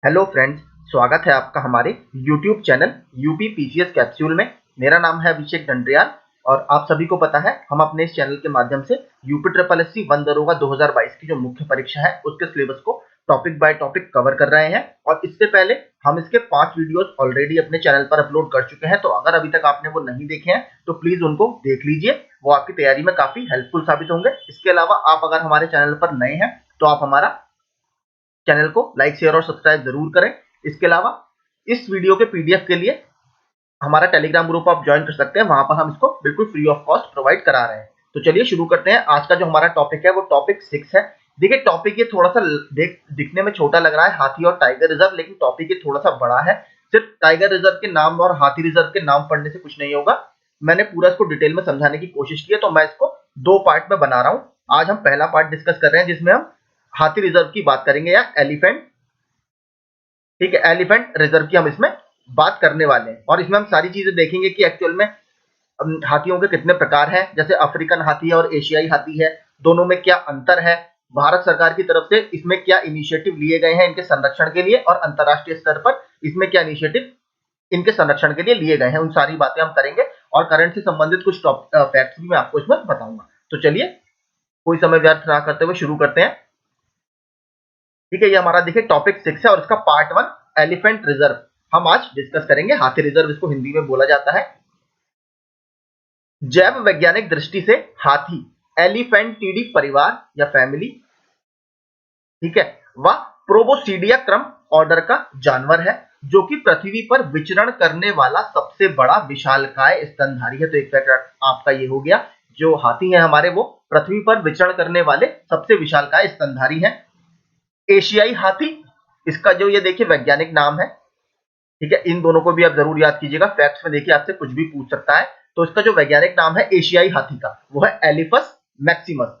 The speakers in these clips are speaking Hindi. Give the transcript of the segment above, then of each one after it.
हेलो फ्रेंड्स, स्वागत है आपका हमारे YouTube channel UP PCS capsule में। मेरा नाम है अभिषेक डंडरियाल और आप सभी को पता है हम अपने इस चैनल के माध्यम से यूपी ट्रिपल एससी वन दरोगा 2022 की जो मुख्य परीक्षा है उसके सिलेबस को टॉपिक बाय टॉपिक कवर कर रहे हैं। और इससे पहले हम इसके 5 वीडियोस ऑलरेडी अपने चैनल पर अपलोड कर चुके हैं, तो अगर अभी तक आपने वो नहीं देखे हैं तो प्लीज उनको देख लीजिए, वो आपकी तैयारी में काफी हेल्पफुल साबित होंगे। इसके अलावा आप अगर हमारे चैनल पर नए हैं तो आप हमारा चैनल को लाइक शेयर और सब्सक्राइब जरूर करें। इसके अलावा इस वीडियो के पीडीएफ के लिए हमारा टेलीग्राम ग्रुप आप ज्वाइन कर सकते हैं, वहां पर हम इसको बिल्कुल फ्री ऑफ कॉस्ट प्रोवाइड करा रहे हैं। तो चलिए शुरू करते हैं। आज का जो हमारा टॉपिक है वो टॉपिक 6 है। देखिए टॉपिक ये थोड़ा सा दिखने में छोटा लग रहा है, हाथी और टाइगर रिजर्व, लेकिन टॉपिक ये थोड़ा सा बड़ा है। सिर्फ टाइगर रिजर्व के नाम और हाथी रिजर्व के नाम पढ़ने से कुछ नहीं होगा। मैंने पूरा इसको डिटेल में समझाने की कोशिश की है, तो मैं इसको 2 पार्ट में बना रहा हूं। आज हम पहला पार्ट डिस्कस कर रहे हैं जिसमें हम हाथी रिजर्व की बात करेंगे या एलिफेंट, ठीक है, एलिफेंट रिजर्व की हम इसमें बात करने वाले हैं। और इसमें हम सारी चीजें देखेंगे कि एक्चुअल में हाथियों के कितने प्रकार हैं, जैसे अफ्रीकन हाथी है और एशियाई हाथी है, दोनों में क्या अंतर है, भारत सरकार की तरफ से इसमें क्या इनिशिएटिव लिए गए हैं इनके संरक्षण के लिए, और अंतरराष्ट्रीय स्तर पर इसमें क्या इनिशिएटिव इनके संरक्षण के लिए लिए गए हैं, उन सारी बातें हम करेंगे। और करंट से संबंधित कुछ फैक्ट्स भी मैं आपको इसमें बताऊंगा। तो चलिए कोई समय व्यर्थ ना करते हुए शुरू करते हैं। ठीक है, ये हमारा देखिए टॉपिक 6 है और इसका पार्ट 1 एलिफेंट रिजर्व हम आज डिस्कस करेंगे। हाथी रिजर्व इसको हिंदी में बोला जाता है। जैव वैज्ञानिक दृष्टि से हाथी एलिफेंटिडी परिवार या फैमिली, ठीक है, वह प्रोबोसीडिया क्रम ऑर्डर का जानवर है जो कि पृथ्वी पर विचरण करने वाला सबसे बड़ा विशालकाय स्तनधारी है। तो एक फैक्ट आपका ये हो गया, जो हाथी है हमारे वो पृथ्वी पर विचरण करने वाले सबसे विशालकाय स्तनधारी है। एशियाई हाथी, इसका जो ये देखिए वैज्ञानिक नाम है, ठीक है, इन दोनों को भी आप जरूर याद कीजिएगा। फैक्ट्स में देखिए आपसे कुछ भी पूछ सकता है। तो इसका जो वैज्ञानिक नाम है एशियाई हाथी का वो है एलिफस मैक्सिमस।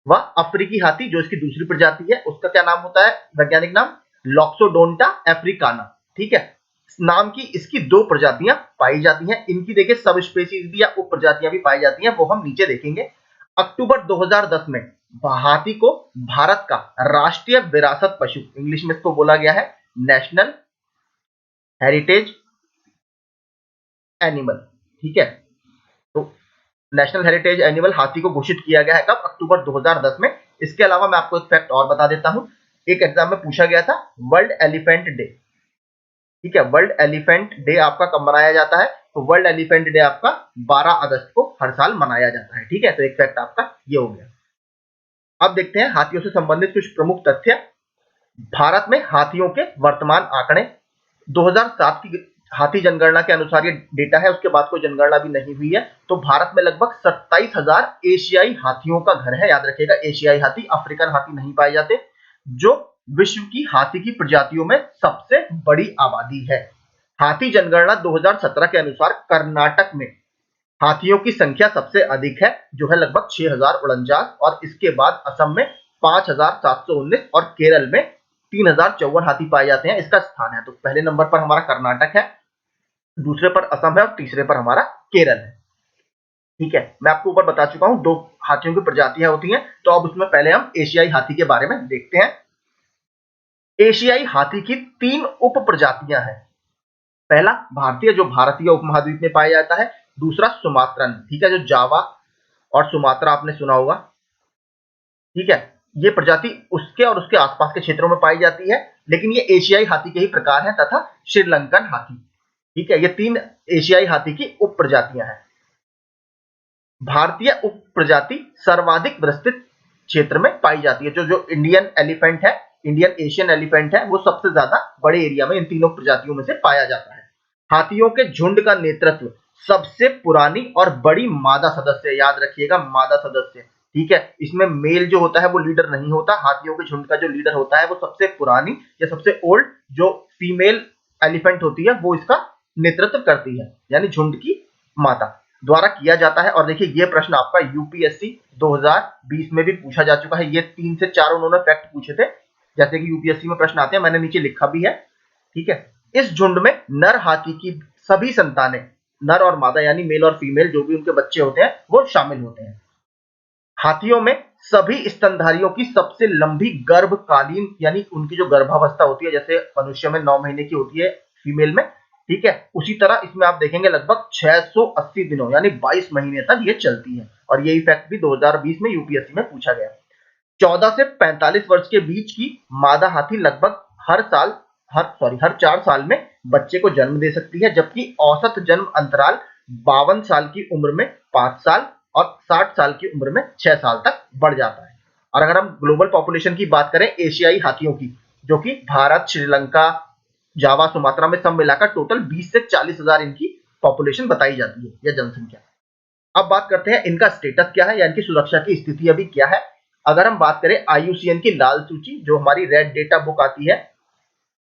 वह अफ्रीकी हाथी जो इसकी दूसरी प्रजाति है उसका क्या नाम होता है, वैज्ञानिक नाम लॉक्सोडोंटा अफ्रीकाना। ठीक है, इस नाम की इसकी 2 प्रजातियां पाई जाती हैं। इनकी देखिए सब स्पेसीज भी या उप प्रजातियां भी पाई जाती हैं, वो हम नीचे देखेंगे। अक्टूबर 2010 में हाथी को भारत का राष्ट्रीय विरासत पशु, इंग्लिश में इसको बोला गया है नेशनल हेरिटेज एनिमल, ठीक है। तो नेशनल हेरिटेज एनिमल हाथी को घोषित किया गया है कब, अक्टूबर 2010 में। इसके अलावा मैं आपको एक फैक्ट और बता देता हूं, एक एग्जाम में पूछा गया था वर्ल्ड एलिफेंट डे, ठीक है, वर्ल्ड एलिफेंट डे आपका कब मनाया जाता है, तो वर्ल्ड एलिफेंट डे आपका 12 अगस्त को हर साल मनाया जाता है। ठीक है, तो एक फैक्ट आपका ये हो गया। अब देखते हैं हाथियों से संबंधित कुछ प्रमुख तथ्य। भारत में हाथियों के वर्तमान आंकड़े 2007 की हाथी जनगणना के अनुसार ये डेटा है, उसके बाद कोई जनगणना भी नहीं हुई है। तो भारत में लगभग 27,000 एशियाई हाथियों का घर है। याद रखिएगा एशियाई हाथी, अफ्रीकन हाथी नहीं पाए जाते, जो विश्व की हाथी की प्रजातियों में सबसे बड़ी आबादी है। हाथी जनगणना 2017 के अनुसार कर्नाटक में हाथियों की संख्या सबसे अधिक है, जो है लगभग 6,049, और इसके बाद असम में 5,719 और केरल में 3,054 हाथी पाए जाते हैं। इसका स्थान है, तो पहले नंबर पर हमारा कर्नाटक है, दूसरे पर असम है और तीसरे पर हमारा केरल है। ठीक है, मैं आपको ऊपर बता चुका हूं 2 हाथियों की प्रजातियां होती हैं। तो अब उसमें पहले हम एशियाई हाथी के बारे में देखते हैं। एशियाई हाथी की 3 उप प्रजातियां हैं। पहला भारतीय, जो भारतीय उपमहाद्वीप में पाया जाता है। दूसरा सुमात्रन, ठीक है, जो जावा और सुमात्रा आपने सुना होगा, ठीक है, ये प्रजाति उसके और उसके आसपास के क्षेत्रों में पाई जाती है, लेकिन ये एशियाई हाथी के ही प्रकार हैं, तथा श्रीलंकन हाथी, ठीक है, ये 3 एशियाई हाथी की उप प्रजातियां हैं। भारतीय उप प्रजाति सर्वाधिक विस्तृत क्षेत्र में पाई जाती है। जो इंडियन एलिफेंट है, इंडियन एशियन एलिफेंट है, वो सबसे ज्यादा बड़े एरिया में इन तीनों प्रजातियों में से पाया जाता है। हाथियों के झुंड का नेतृत्व सबसे पुरानी और बड़ी मादा सदस्य, याद रखिएगा मादा सदस्य, ठीक है, इसमें मेल जो होता है वो लीडर नहीं होता। हाथियों के झुंड का जो लीडर होता है वो सबसे पुरानी या सबसे ओल्ड जो फीमेल एलिफेंट होती है वो इसका नेतृत्व करती है, यानी झुंड की माता द्वारा किया जाता है। और देखिए ये प्रश्न आपका यूपीएससी 2020 में भी पूछा जा चुका है। ये 3 से 4 उन्होंने फैक्ट पूछे थे, जैसे कि यूपीएससी में प्रश्न आते हैं, मैंने नीचे लिखा भी है। ठीक है, इस झुंड में नर हाथी की सभी संतानें, नर और मादा यानी मेल और फीमेल जो भी उनके बच्चे होते हैं वो शामिल होते हैं। हाथियों में सभी स्तनधारियों की सबसे लंबी गर्भकालीन यानी उनकी जो गर्भावस्था होती है, जैसे मनुष्य में 9 महीने की होती है फीमेल में, ठीक है, उसी तरह इसमें आप देखेंगे लगभग 680 दिनों यानी 22 महीने तक ये चलती है। और यही फैक्ट भी 2020 में यूपीएससी में पूछा गया। 14 से 45 वर्ष के बीच की मादा हाथी लगभग हर 4 साल में बच्चे को जन्म दे सकती है, जबकि औसत जन्म अंतराल 52 साल की उम्र में 5 साल और 60 साल की उम्र में 6 साल तक बढ़ जाता है। और अगर हम ग्लोबल पॉपुलेशन की बात करें एशियाई हाथियों की, जो कि भारत, श्रीलंका, जावा, सुमात्रा में सब मिलाकर टोटल 20 से 40 हजार इनकी पॉपुलेशन बताई जाती है या जनसंख्या। अब बात करते हैं इनका स्टेटस क्या है या इनकी सुरक्षा की स्थिति अभी क्या है। अगर हम बात करें IUCN की लाल सूची, जो हमारी रेड डेटा बुक आती है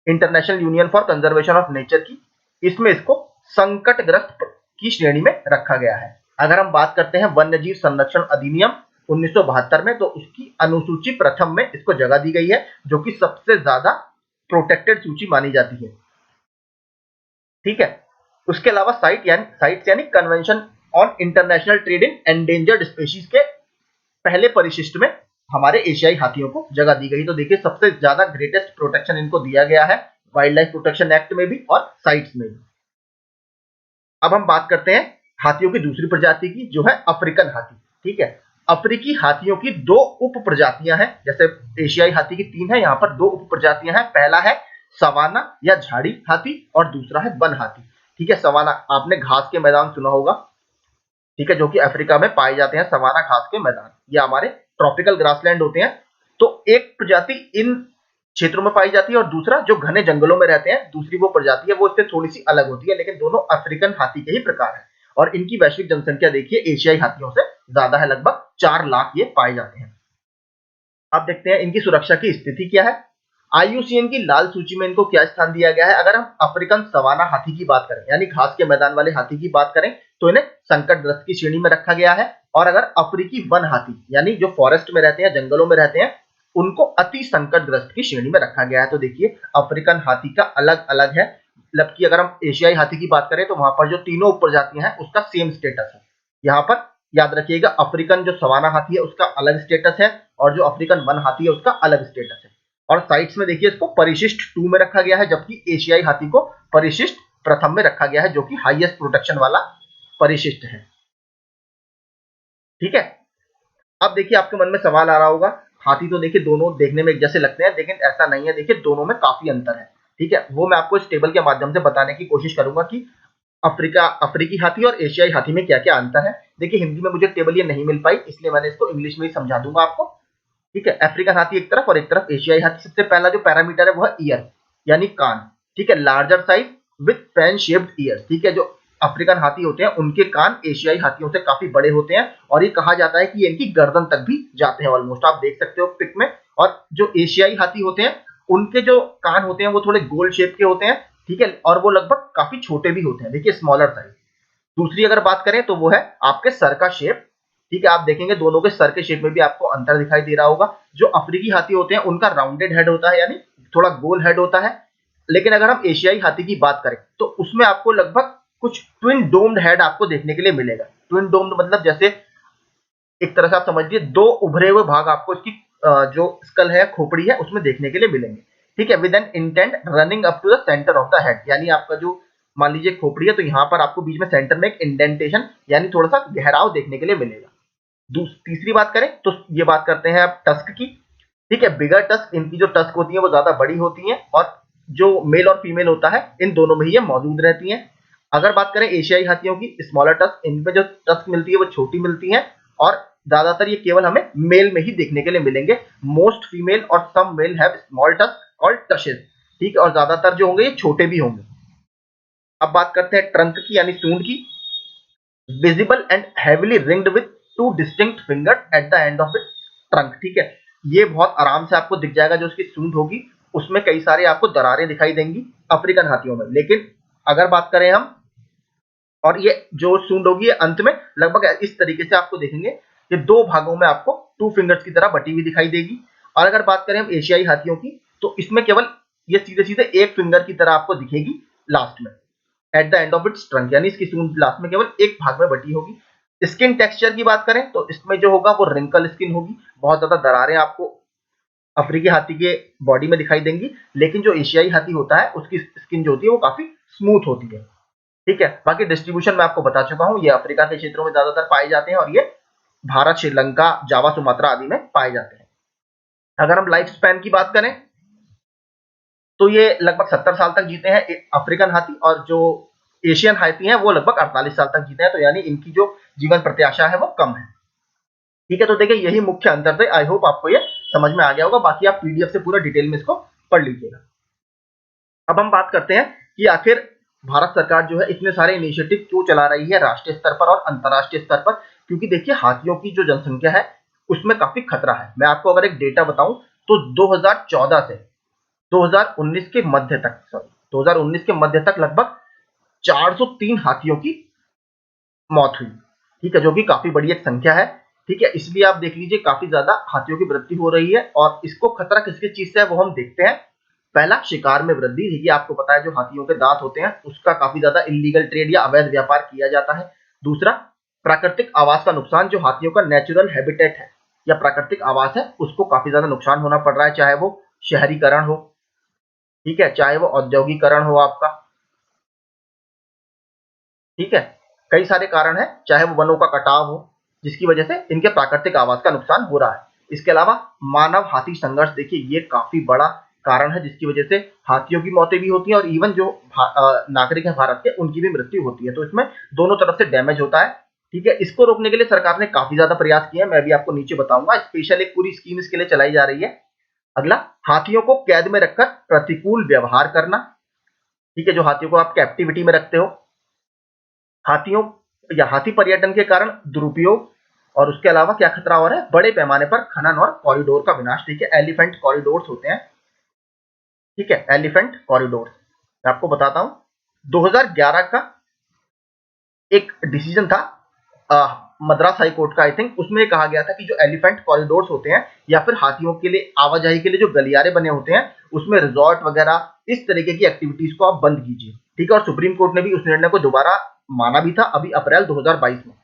international union for conservation of nature की, इसमें इसको संकटग्रस्त की श्रेणी में रखा गया है। अगर हम बात करते हैं वन्यजीव संरक्षण अधिनियम 1972 में, तो उसकी अनुसूची प्रथम में इसको जगह दी गई है, जो कि सबसे ज्यादा प्रोटेक्टेड सूची मानी जाती है, ठीक है। उसके अलावा साइट्स यानी convention on international trade in endangered species के पहले परिशिष्ट में हमारे एशियाई हाथियों को जगह दी गई। तो देखिए सबसे ज्यादा ग्रेटेस्ट प्रोटेक्शन इनको दिया गया है वाइल्ड लाइफ प्रोटेक्शन एक्ट में भी और साइट्स में भी। अब हम बात करते हैं हाथियों की दूसरी प्रजाति की, जो है अफ्रीकन हाथी, ठीक है। अफ्रीकी हाथियों की 2 उप प्रजातियां हैं, जैसे एशियाई हाथी की 3 है, यहाँ पर 2 उप प्रजातियां हैं। पहला है सवाना या झाड़ी हाथी और दूसरा है वन हाथी, ठीक है। सवाना आपने घास के मैदान सुना होगा, ठीक है, जो कि अफ्रीका में पाए जाते हैं सवाना घास के मैदान, ये हमारे ट्रॉपिकल ग्रासलैंड होते हैं। तो एक प्रजाति इन क्षेत्रों में पाई जाती है और दूसरा जो घने जंगलों में रहते हैं, दूसरी वो प्रजाति है, वो इससे थोड़ी सी अलग होती है, लेकिन दोनों अफ्रीकन हाथी के ही प्रकार है। और इनकी वैश्विक जनसंख्या देखिए एशियाई हाथियों से ज्यादा है, लगभग 4 लाख ये पाए जाते हैं। अब देखते हैं इनकी सुरक्षा की स्थिति क्या है। IUCN की लाल सूची में इनको क्या स्थान दिया गया है। अगर हम अफ्रीकन सवाना हाथी की बात करें यानी घास के मैदान वाले हाथी की बात करें, तो इन्हें संकटग्रस्त की श्रेणी में रखा गया है। और अगर अफ्रीकी वन हाथी यानी जो फॉरेस्ट में रहते हैं, जंगलों में रहते हैं, उनको अति संकटग्रस्त की श्रेणी में रखा गया है। तो देखिए अफ्रीकन हाथी का अलग अलग है, जबकि अगर हम एशियाई हाथी की बात करें तो वहां पर जो तीनों प्रजातियां हैं उसका सेम स्टेटस है। यहाँ पर याद रखिएगा अफ्रीकन जो सवाना हाथी है उसका अलग स्टेटस है और जो अफ्रीकन वन हाथी है उसका अलग स्टेटस है। और साइट्स में देखिए इसको परिशिष्ट 2 में रखा गया है, जबकि एशियाई हाथी को परिशिष्ट प्रथम में रखा गया है, जो कि हाईएस्ट प्रोटेक्शन वाला परिशिष्ट है, ठीक है। अब देखिए आपके मन में सवाल आ रहा होगा, हाथी तो देखिए दोनों देखने में एक जैसे लगते हैं, लेकिन ऐसा नहीं है, देखिए दोनों में काफी अंतर है, ठीक है। वो मैं आपको इस टेबल के माध्यम से बताने की कोशिश करूंगा कि अफ्रीकी हाथी और एशियाई हाथी में क्या क्या अंतर है। देखिए हिंदी में मुझे टेबल ये नहीं मिल पाई, इसलिए मैंने इसको इंग्लिश में ही समझा दूंगा आपको, ठीक है। अफ्रीकन हाथी एक तरफ और एक तरफ एशियाई हाथी। सबसे पहला जो पैरामीटर है वो है ईयर यानी कान, ठीक है, larger size with fan shaped year, ठीक है। जो अफ्रीकन हाथी होते हैं उनके कान एशियाई हाथियों से काफी बड़े होते हैं और ये कहा जाता है कि ये इनकी गर्दन तक भी जाते हैं ऑलमोस्ट, आप देख सकते हो पिक में। और जो एशियाई हाथी होते हैं उनके जो कान होते हैं वो थोड़े गोल शेप के होते हैं, ठीक है, और वो लगभग काफी छोटे भी होते हैं, देखिए स्मॉलर साइज। दूसरी अगर बात करें तो वो है आपके सर का शेप, ठीक है। आप देखेंगे दोनों के सर के शेप में भी आपको अंतर दिखाई दे रहा होगा। जो अफ्रीकी हाथी होते हैं उनका राउंडेड हेड होता है यानी थोड़ा गोल हेड होता है, लेकिन अगर हम एशियाई हाथी की बात करें तो उसमें आपको लगभग कुछ ट्विन डोम्ड हेड आपको देखने के लिए मिलेगा। ट्विन डोम्ड मतलब जैसे एक तरह से आप समझिए 2 उभरे हुए भाग आपको इसकी जो स्कल है, खोपड़ी है, उसमें देखने के लिए मिलेंगे, ठीक है, with an intent running up to the centre of the head, यानी आपका जो मान लीजिए खोपड़ी है तो यहाँ पर आपको बीच में सेंटर में एक इंडेंटेशन यानी थोड़ा सा गहराव देखने के लिए मिलेगा। तीसरी बात करें तो ये बात करते हैं अब टस्क की, ठीक है। बिगर टस्क, इनकी जो टस्क होती है वो ज्यादा बड़ी होती है और जो मेल और फीमेल होता है इन दोनों में ही ये मौजूद रहती हैं। अगर बात करें एशियाई हाथियों की, स्मॉलर टस्क, इन पे जो टस्क मिलती है वो छोटी मिलती है और ज्यादातर ये केवल हमें मेल में ही देखने के लिए मिलेंगे। मोस्ट फीमेल और some male have small tusk called tushes, ठीक है, और ज्यादातर जो होंगे ये छोटे भी होंगे। अब बात करते हैं ट्रंक की यानी सूंड की। Visible and heavily ringed with 2 distinct fingers at the end of its trunk, ठीक है। ये बहुत आराम से आपको दिख जाएगा, जो उसकी सूंड होगी उसमें कई सारे आपको दरारें दिखाई देंगी अफ्रीकन हाथियों में। लेकिन अगर बात करें हम, और ये जो सूंड होगी ये अंत में लगभग इस तरीके से आपको देखेंगे, ये 2 भागों में आपको 2 फिंगर्स की तरह बटी हुई दिखाई देगी। और अगर बात करें हम एशियाई हाथियों की तो इसमें केवल ये सीधे सीधे एक फिंगर की तरह आपको दिखेगी लास्ट में at the end of its trunk, यानी इसकी सूंड लास्ट में केवल एक भाग में बटी होगी। स्किन टेक्सचर की बात करें तो इसमें जो होगा वो रिंकल स्किन होगी, बहुत ज्यादा दरारें आपको अफ्रीकी हाथी के बॉडी में दिखाई देंगी, लेकिन जो एशियाई हाथी होता है उसकी स्किन जो होती है वो काफी स्मूथ होती है। ठीक है, बाकी डिस्ट्रीब्यूशन मैं आपको बता चुका हूँ, ये अफ्रीका के क्षेत्रों में ज्यादातर पाए जाते हैं और ये भारत, श्रीलंका, जावा, सुमात्रा आदि में पाए जाते हैं। अगर हम लाइफ स्पैन की बात करें तो ये लगभग 70 साल तक जीते हैं अफ्रीकन हाथी, और जो एशियन हाथी हैं वो लगभग 48 साल तक जीते हैं, तो यानी इनकी जो जीवन प्रत्याशा है वो कम है। ठीक है, तो देखिए यही मुख्य अंतर थे। आई होप आपको ये समझ में आ गया होगा, बाकी आप पीडीएफ से पूरा डिटेल में इसको पढ़ लीजिएगा। अब हम बात करते हैं कि आखिर भारत सरकार जो है इतने सारे इनिशिएटिव क्यों चला रही है राष्ट्रीय स्तर पर और अंतर्राष्ट्रीय स्तर पर, क्योंकि देखिए हाथियों की जो जनसंख्या है उसमें काफी खतरा है। मैं आपको अगर एक डेटा बताऊं तो 2014 से 2019 के मध्य तक, सॉरी 2019 के मध्य तक लगभग 403 हाथियों की मौत हुई। ठीक है, जो कि काफी बड़ी एक संख्या है। ठीक है, इसलिए आप देख लीजिए काफी ज्यादा हाथियों की वृद्धि हो रही है, और इसको खतरा किसकी चीज से है वो हम देखते हैं। पहला, शिकार में वृद्धि। देखिए आपको पता है जो हाथियों के दांत होते हैं उसका काफी ज्यादा इलीगल ट्रेड या अवैध व्यापार किया जाता है। दूसरा, प्राकृतिक आवास का नुकसान। जो हाथियों का नेचुरल हैबिटेट है या प्राकृतिक आवास है उसको काफी ज्यादा नुकसान होना पड़ रहा है, चाहे वो शहरीकरण हो, ठीक है, चाहे वो औद्योगिकरण हो आपका, ठीक है, कई सारे कारण हैं, चाहे वो वनों का कटाव हो जिसकी वजह से इनके प्राकृतिक आवास का नुकसान हो रहा है। इसके अलावा मानव हाथी संघर्ष, देखिए ये काफी बड़ा कारण है जिसकी वजह से हाथियों की मौतें भी होती हैं, और इवन जो नागरिक है भारत के उनकी भी मृत्यु होती है, तो इसमें दोनों तरफ से डैमेज होता है। ठीक है, इसको रोकने के लिए सरकार ने काफी ज्यादा प्रयास किए हैं, मैं भी आपको नीचे बताऊंगा। स्पेशल एक पूरी स्कीम इसके लिए चलाई जा रही है। अगला, हाथियों को कैद में रखकर प्रतिकूल व्यवहार करना। ठीक है, जो हाथियों को आप कैप्टिविटी में रखते हो, हाथियों या हाथी पर्यटन के कारण दुरुपयोग, और उसके अलावा क्या खतरा हो रहा है, बड़े पैमाने पर खनन और कॉरिडोर का विनाश। ठीक है, एलिफेंट कॉरिडोर्स होते हैं, ठीक है, एलिफेंट कॉरिडोर्स मैं आपको बताता हूं। 2011 का एक डिसीजन था मद्रास हाई कोर्ट का, आई थिंक, उसमें कहा गया था कि जो एलिफेंट कॉरिडोर्स होते हैं या फिर हाथियों के लिए आवाजाही के लिए जो गलियारे बने होते हैं उसमें रिजॉर्ट वगैरह इस तरीके की एक्टिविटीज को आप बंद कीजिए। ठीक है, और सुप्रीम कोर्ट ने भी उस निर्णय को दोबारा माना भी था अभी अप्रैल 2022 में।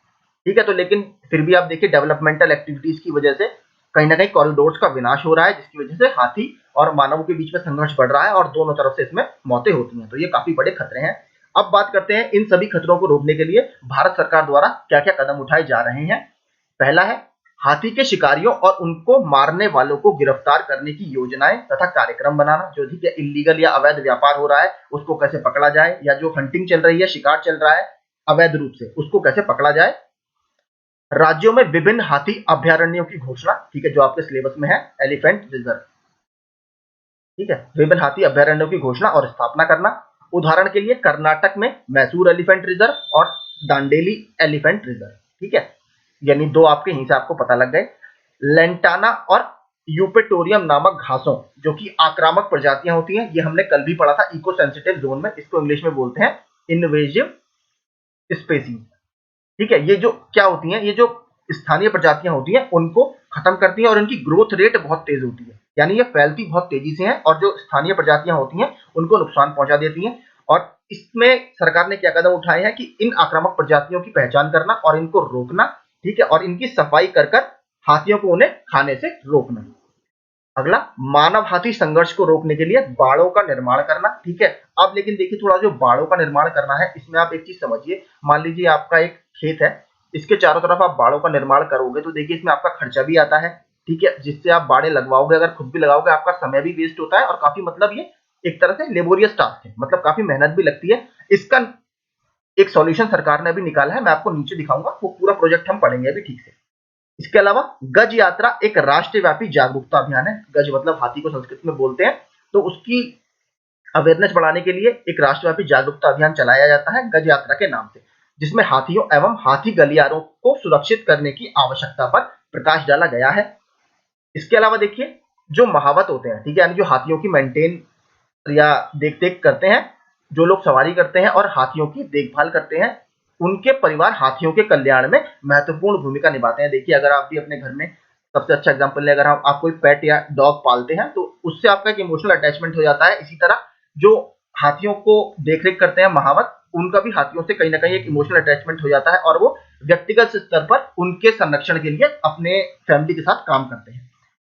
ठीक है, तो लेकिन फिर भी आप देखिए डेवलपमेंटल एक्टिविटीज की वजह से कहीं ना कहीं कॉरिडोर्स का विनाश हो रहा है, जिसकी वजह से हाथी और मानवों के बीच में संघर्ष बढ़ रहा है और दोनों तरफ से इसमें मौतें होती हैं, तो ये काफी बड़े खतरे हैं। अब बात करते हैं इन सभी खतरों को रोकने के लिए भारत सरकार द्वारा क्या क्या कदम उठाए जा रहे हैं। पहला है हाथी के शिकारियों और उनको मारने वालों को गिरफ्तार करने की योजनाएं तथा कार्यक्रम बनाना। जो भी इलीगल या अवैध व्यापार हो रहा है उसको कैसे पकड़ा जाए, या जो हंटिंग चल रही है, शिकार चल रहा है अवैध रूप से, उसको कैसे पकड़ा जाए। राज्यों में विभिन्न हाथी अभ्यारण्यों की घोषणा, ठीक है, जो आपके सिलेबस में है, एलिफेंट रिजर्व, ठीक है, विभिन्न हाथी अभ्यारण्यों की घोषणा और स्थापना करना। उदाहरण के लिए कर्नाटक में मैसूर एलिफेंट रिजर्व और दांडेली एलिफेंट रिजर्व। ठीक है, यानी दो आपके यहीं से आपको पता लग गए। लेंटाना और यूपेटोरियम नामक घासों जो कि आक्रामक प्रजातियां होती हैं, ये हमने कल भी पढ़ा था, इको सेंसिटिव जोन में, इसको इंग्लिश में बोलते हैं इन्वेजिव स्पेसीज। ठीक है, ये जो क्या होती हैं, ये जो स्थानीय प्रजातियां होती हैं उनको खत्म करती हैं और इनकी ग्रोथ रेट बहुत तेज होती है, यानी ये फैलती बहुत तेजी से हैं, और जो स्थानीय प्रजातियां होती हैं उनको नुकसान पहुंचा देती हैं। और इसमें सरकार ने क्या कदम उठाए हैं कि इन आक्रामक प्रजातियों की पहचान करना और इनको रोकना, ठीक है, और इनकी सफाई कर कर हाथियों को उन्हें खाने से रोकना। अगला, मानव हाथी संघर्ष को रोकने के लिए बाड़ों का निर्माण करना। ठीक है, अब लेकिन देखिए थोड़ा जो बाड़ों का निर्माण करना है इसमें आप एक चीज समझिए, मान लीजिए आपका एक खेत है, इसके चारों तरफ आप बाड़ों का निर्माण करोगे तो देखिए इसमें आपका खर्चा भी आता है। ठीक है, जिससे आप बाड़े लगवाओगे, अगर खुद भी लगाओगे आपका समय भी वेस्ट होता है और काफी मतलब ये एक तरह से लेबोरियस टास्क है, मतलब काफी मेहनत भी लगती है। इसका एक सॉल्यूशन सरकार ने अभी निकाला है, मैं आपको नीचे दिखाऊंगा, वो पूरा प्रोजेक्ट हम पढ़ेंगे अभी ठीक से। इसके अलावा गज यात्रा एक राष्ट्रव्यापी जागरूकता अभियान है। गज मतलब हाथी को संस्कृत में बोलते हैं, तो उसकी अवेयरनेस बढ़ाने के लिए एक राष्ट्रव्यापी जागरूकता अभियान चलाया जाता है गज यात्रा के नाम से, जिसमें हाथियों एवं हाथी गलियारों को सुरक्षित करने की आवश्यकता पर प्रकाश डाला गया है। इसके अलावा देखिए जो महावत होते हैं, ठीक है, यानी जो हाथियों की मेंटेन या देख रेख करते हैं, जो लोग सवारी करते हैं और हाथियों की देखभाल करते हैं, उनके परिवार हाथियों के कल्याण में महत्वपूर्ण भूमिका निभाते हैं। देखिए अगर आप भी अपने घर में, सबसे अच्छा एग्जांपल ले, अगर आप कोई पेट या डॉग पालते हैं तो उससे आपका एक इमोशनल अटैचमेंट हो जाता है। इसी तरह जो हाथियों को देख रेख करते हैं महावत, उनका भी हाथियों से कहीं ना कहीं एक इमोशनल अटैचमेंट हो जाता है और वो व्यक्तिगत स्तर पर उनके संरक्षण के लिए अपने फैमिली के साथ काम करते हैं।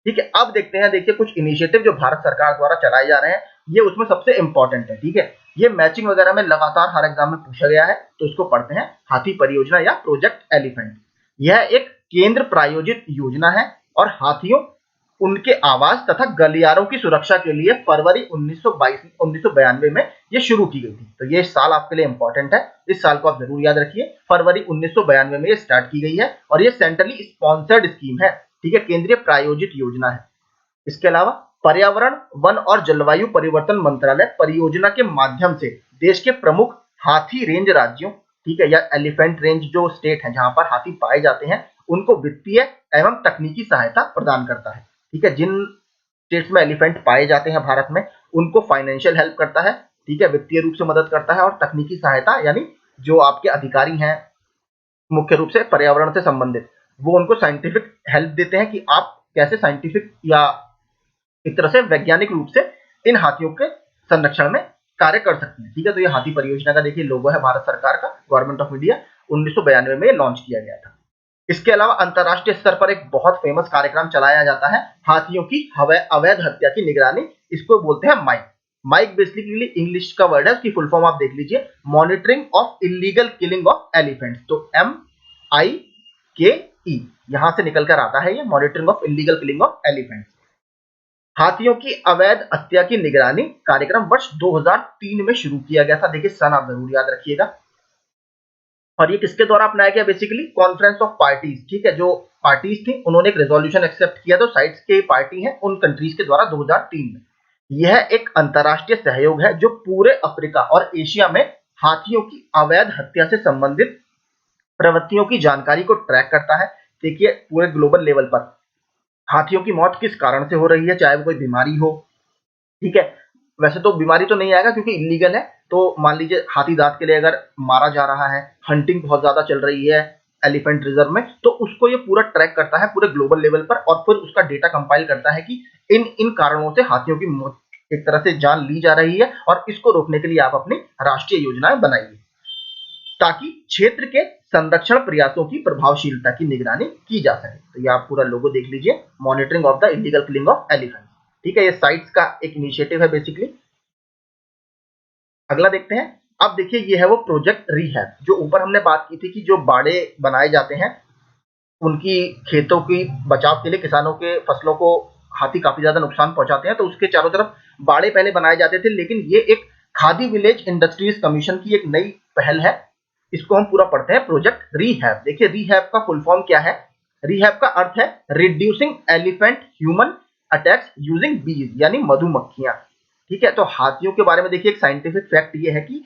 ठीक है, अब देखते हैं, देखिए कुछ इनिशिएटिव जो भारत सरकार द्वारा चलाए जा रहे हैं, ये उसमें सबसे इंपॉर्टेंट है। ठीक है, ये मैचिंग वगैरह में लगातार हर एग्जाम में पूछा गया है, तो इसको पढ़ते हैं। हाथी परियोजना या प्रोजेक्ट एलिफेंट, यह एक केंद्र प्रायोजित योजना है और हाथियों, उनके आवास तथा गलियारों की सुरक्षा के लिए फरवरी 1992 में ये शुरू की गई थी। तो ये साल आपके लिए इंपॉर्टेंट है, इस साल को आप जरूर याद रखिए। फरवरी 1992 में ये स्टार्ट की गई है और ये सेंट्रली स्पॉन्सर्ड स्कीम है। ठीक है, केंद्रीय प्रायोजित योजना है। इसके अलावा पर्यावरण, वन और जलवायु परिवर्तन मंत्रालय परियोजना के माध्यम से देश के प्रमुख हाथी रेंज राज्यों, ठीक है, या एलिफेंट रेंज जो स्टेट है जहां पर हाथी पाए जाते हैं, उनको वित्तीय एवं तकनीकी सहायता प्रदान करता है। ठीक है, जिन स्टेट्स में एलिफेंट पाए जाते हैं भारत में, उनको फाइनेंशियल हेल्प करता है। ठीक है, वित्तीय रूप से मदद करता है और तकनीकी सहायता, यानी जो आपके अधिकारी हैं मुख्य रूप से पर्यावरण से संबंधित, वो उनको साइंटिफिक हेल्प देते हैं कि आप कैसे साइंटिफिक या एक तरह से वैज्ञानिक रूप से इन हाथियों के संरक्षण में कार्य कर सकते हैं। ठीक है, तो ये हाथी परियोजना का देखिए लोगो है भारत सरकार का, गवर्नमेंट ऑफ इंडिया, 1992 में लॉन्च किया गया था। इसके अलावा अंतरराष्ट्रीय स्तर पर एक बहुत फेमस कार्यक्रम चलाया जाता है हाथियों की अवैध हत्या की निगरानी, इसको बोलते हैं माइक। माइक बेसिकली इंग्लिश का वर्ड है, उसकी फुल फॉर्म आप देख लीजिए, monitoring of illegal killing of elephants. तो MIKE यहां से निकलकर आता है ये, monitoring of illegal killing of elephants. हाथियों की अवैध हत्या की निगरानी कार्यक्रम वर्ष 2003 में शुरू किया गया था। देखिए सन आप जरूर याद रखिएगा। और ये किसके द्वारा अपनाया गया? Basically conference of parties. ठीक है, जो पार्टीज थी उन्होंने एक रेजोल्यूशन एक्सेप्ट किया, तो साइट्स के पार्टी हैं उन कंट्रीज के द्वारा 2003 में। यह एक अंतरराष्ट्रीय सहयोग है जो पूरे अफ्रीका और एशिया में हाथियों की अवैध हत्या से संबंधित प्रवृत्तियों की जानकारी को ट्रैक करता है। देखिए पूरे ग्लोबल लेवल पर हाथियों की मौत किस कारण से हो रही है, चाहे वो कोई बीमारी हो। ठीक है, वैसे तो बीमारी तो नहीं आएगा क्योंकि इलीगल है, तो मान लीजिए हाथी दांत के लिए अगर मारा जा रहा है, हंटिंग बहुत ज्यादा चल रही है एलिफेंट रिजर्व में, तो उसको ये पूरा ट्रैक करता है पूरे ग्लोबल लेवल पर और फिर उसका डेटा कंपाइल करता है कि इन इन कारणों से हाथियों की मौत एक तरह से जान ली जा रही है और इसको रोकने के लिए आप अपनी राष्ट्रीय योजनाएं बनाइए ताकि क्षेत्र के संरक्षण प्रयासों की प्रभावशीलता की निगरानी की जा सके। तो ये आप पूरा लोगो देख लीजिए, monitoring of the illegal killing of elephant. ठीक है, ये साइट्स का एक इनिशिएटिव है बेसिकली। अगला देखते हैं। अब देखिए ये है वो प्रोजेक्ट रीहैब, जो ऊपर हमने बात की थी कि जो बाड़े बनाए जाते हैं उनकी खेतों की बचाव के लिए, किसानों के फसलों को हाथी काफी ज्यादा नुकसान पहुंचाते हैं, तो उसके चारों तरफ बाड़े पहले बनाए जाते थे, लेकिन ये एक खादी विलेज इंडस्ट्रीज कमीशन की एक नई पहल है। इसको हम पूरा पढ़ते हैं, प्रोजेक्ट रीहैब। देखिए रीहैब का फुल फॉर्म क्या है? रीहैब का अर्थ है reducing elephant human attacks using बीज, यानी मधुमक्खियां। ठीक है, तो हाथियों के बारे में देखिए एक साइंटिफिक फैक्ट ये है कि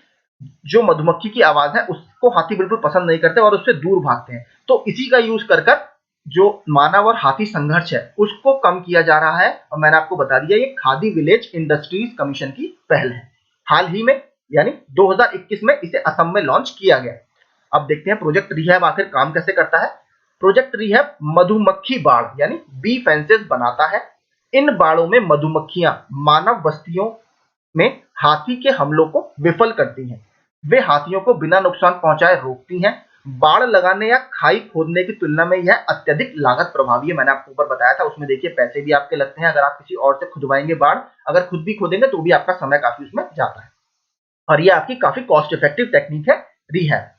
जो मधुमक्खी की आवाज है उसको हाथी बिल्कुल पसंद नहीं करते और उससे दूर भागते हैं, तो इसी का यूज कर कर जो मानव और हाथी संघर्ष है उसको कम किया जा रहा है। और मैंने आपको बता दिया ये खादी विलेज इंडस्ट्रीज कमीशन की पहल है। हाल ही में यानी 2021 में इसे असम में लॉन्च किया गया। अब देखते हैं प्रोजेक्ट रीहैब आखिर काम कैसे करता है। प्रोजेक्ट रीहैब मधुमक्खी बाड़ यानी बी फेंसेस बनाता है। इन बाड़ों में मधुमक्खियां मानव बस्तियों में हाथी के हमलों को विफल करती हैं। वे हाथियों को बिना नुकसान पहुंचाए रोकती हैं। बाड़ लगाने या खाई खोदने की तुलना में यह अत्यधिक लागत प्रभावी है। मैंने आपको ऊपर बताया था, उसमें देखिए पैसे भी आपके लगते हैं। अगर आप किसी और से खुदवाएंगे बाड़, अगर खुद भी खोदेंगे तो भी आपका समय काफी उसमें जाता है और यह आपकी काफी कॉस्ट इफेक्टिव टेक्निक है रीहैब।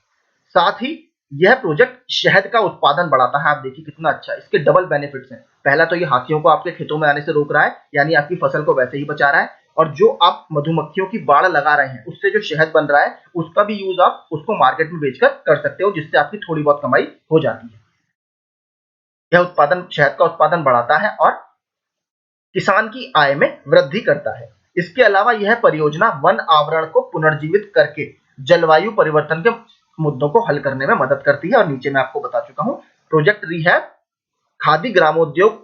साथ ही यह प्रोजेक्ट शहद का उत्पादन बढ़ाता है। आप देखिए कितना अच्छा, इसके डबल बेनिफिट्स हैं। पहला तो ये हाथियों को आपके खेतों में आने से रोक रहा है, यानी आपकी फसल को वैसे ही बचा रहा है, और जो आप मधुमक्खियों की बाड़ लगा रहे हैं उससे जो शहद बन रहा है उसका भी यूज आप उसको मार्केट में बेचकर कर सकते हो, जिससे आपकी थोड़ी बहुत कमाई हो जाती है। यह उत्पादन शहद का उत्पादन बढ़ाता है और किसान की आय में वृद्धि करता है। इसके अलावा यह परियोजना वन आवरण को पुनर्जीवित करके जलवायु परिवर्तन के मुद्दों को हल करने में मदद करती है। और नीचे मैं आपको बता चुका हूं, प्रोजेक्ट रीहैब खादी ग्रामोद्योग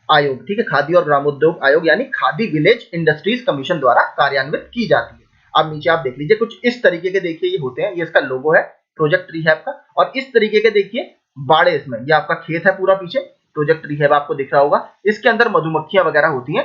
आयोग, ठीक है, खादी और ग्रामोद्योग आयोग यानी खादी विलेज इंडस्ट्रीज कमीशन द्वारा कार्यान्वित की जाती है। अब नीचे आप देख लीजिए कुछ इस तरीके के, देखिए ये होते हैं, ये इसका लोगो है प्रोजेक्ट रीहैब का, और इस तरीके के देखिए बाड़े, इसमें ये आपका खेत है पूरा, पीछे प्रोजेक्ट रीहैब आपको दिख रहा होगा, इसके अंदर मधुमक्खियां वगैरह होती हैं,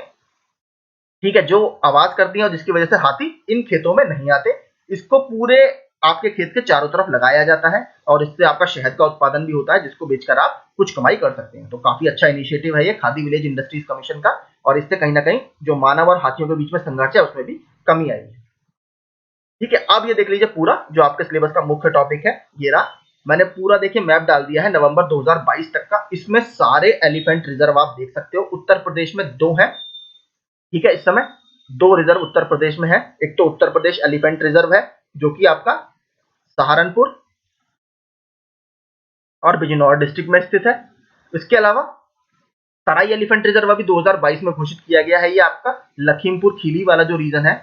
ठीक है, जो आवाज करती हैं और जिसकी वजह से हाथी इन खेतों में नहीं आते। इसको पूरे आपके खेत के चारों तरफ लगाया जाता है और इससे आपका शहद का उत्पादन भी होता है, जिसको बेचकर आप कुछ कमाई कर सकते हैं। तो काफी अच्छा इनिशिएटिव है ये खादी विलेज इंडस्ट्रीज कमीशन का, और इससे कहीं ना कहीं जो मानव और हाथियों के बीच में संघर्ष है उसमें भी कमी आई है। ठीक है, अब ये देख लीजिए पूरा जो आपके सिलेबस का मुख्य टॉपिक है ये रहा। मैंने पूरा देखिए मैप डाल दिया है नवंबर 2022 तक का। इसमें सारे एलिफेंट रिजर्व आप देख सकते हो। उत्तर प्रदेश में 2 है। ठीक है, इस समय 2 रिजर्व उत्तर प्रदेश में है। एक तो उत्तर प्रदेश एलिफेंट रिजर्व है जो कि आपका सहारनपुर और बिजनौर डिस्ट्रिक्ट में स्थित है। इसके अलावा सराई एलिफेंट रिजर्व अभी 2022 में घोषित किया गया है। ये आपका लखीमपुर खीरी वाला जो रीजन है,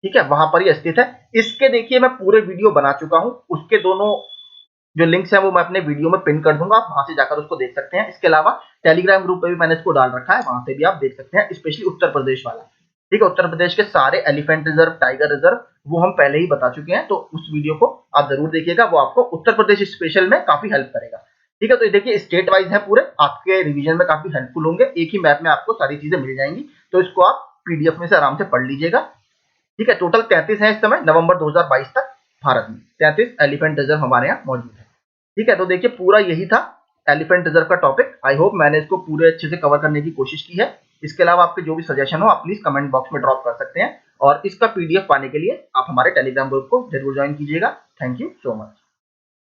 ठीक है, वहां पर ये स्थित है। इसके देखिए मैं पूरे वीडियो बना चुका हूं, उसके दोनों जो लिंक्स हैं वो मैं अपने वीडियो में पिन कर दूंगा, आप वहां से जाकर उसको देख सकते हैं। इसके अलावा टेलीग्राम ग्रुप पे भी मैंने इसको डाल रखा है, वहां से भी आप देख सकते हैं, स्पेशली उत्तर प्रदेश वाला। ठीक है, उत्तर प्रदेश के सारे एलिफेंट रिजर्व, टाइगर रिजर्व वो हम पहले ही बता चुके हैं, तो उस वीडियो को आप जरूर देखिएगा, वो आपको उत्तर प्रदेश स्पेशल में काफी हेल्प करेगा। ठीक है, तो ये देखिए स्टेट वाइज है पूरे, आपके रिवीजन में काफी हेल्पफुल होंगे। एक ही मैप में आपको सारी चीजें मिल जाएंगी, तो इसको आप पीडीएफ में से आराम से पढ़ लीजिएगा। ठीक है, टोटल 33 है इस समय नवंबर 2022 तक भारत में 33 एलिफेंट रिजर्व हमारे यहाँ मौजूद है। ठीक है, तो देखिए पूरा यही था एलिफेंट रिजर्व का टॉपिक। आई होप मैंने इसको पूरे अच्छे से कवर करने की कोशिश की है। इसके अलावा आपके जो भी सजेशन हो आप प्लीज कमेंट बॉक्स में ड्रॉप कर सकते हैं, और इसका पीडीएफ पाने के लिए आप हमारे टेलीग्राम ग्रुप को जरूर ज्वाइन कीजिएगा। Thank you so much.